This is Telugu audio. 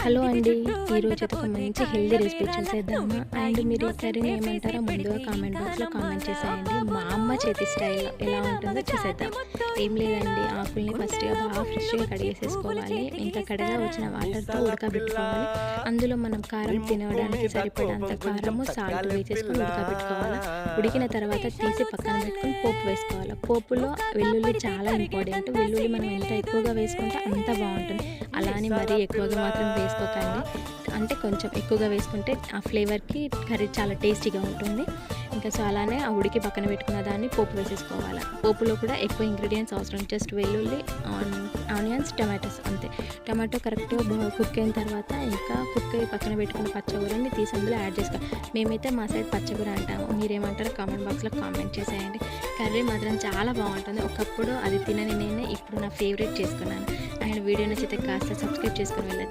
హలో అండి. ఈరోజైతే ఒక మంచి హెల్తీ రెసిపీ చూసేద్దామా? అండ్ మీరు ఈ కర్రీని ఏమంటారో ముందుగా కామెంట్ బాక్స్లో కామెంట్ చేసేయండి. మా అమ్మ చేతి స్టైల్లో ఎలా ఉంటుందో చూసేద్దాం. ఏం లేదండి, ఆకుల్ని ఫస్ట్గా బాగా ఫ్రెష్గా కడిగేసేసుకోవాలి. ఇంకా కడగా వచ్చిన వాటర్తో ఉడకబెట్టుకోవాలి. అందులో మనం కారం తినడానికి సరిపడంత కారము సాల్ట్ వేసేసుకొని ఉడకబెట్టుకోవాలి. ఉడికిన తర్వాత తీసి పక్కన పెట్టుకొని పోపు వేసుకోవాలి. పోపులో వెల్లుల్లి చాలా ఇంపార్టెంట్. వెల్లుల్లి మనం ఎంత ఎక్కువగా వేసుకుంటే అంత బాగుంటుంది. అలా అని మరీ ఎక్కువగా మాత్రం వేసుకోకండి. అంటే కొంచెం ఎక్కువగా వేసుకుంటే ఆ ఫ్లేవర్కి కర్రీ చాలా టేస్టీగా ఉంటుంది. ఇంకా సో అలానే ఆ ఉడికి పక్కన పెట్టుకున్న దాన్ని పోపు వేసేసుకోవాలి. పోపులో కూడా ఎక్కువ ఇంగ్రీడియంట్స్ అవసరం, జస్ట్ వెల్లుల్లి, ఆనియన్స్, టమాటోస్ అంతే. టమాటో కరెక్ట్గా కుక్ అయిన తర్వాత ఇంకా కుక్ అయ్యి పక్కన పెట్టుకున్న పచ్చగూరని తీసి అందులో యాడ్ చేసుకోవాలి. మేమైతే మా సైడ్ పచ్చగూర అంటాము, మీరేమంటారో కామెంట్ బాక్స్లో కామెంట్ చేసేయండి. కర్రీ మాత్రం చాలా బాగుంటుంది. ఒకప్పుడు అది తినని నేనే ఇప్పుడు నా ఫేవరెట్ చేసుకున్నాను. అండ్ వీడియో నచ్చితే కాస్త సబ్స్క్రైబ్ చేసుకుని వెళ్ళండి.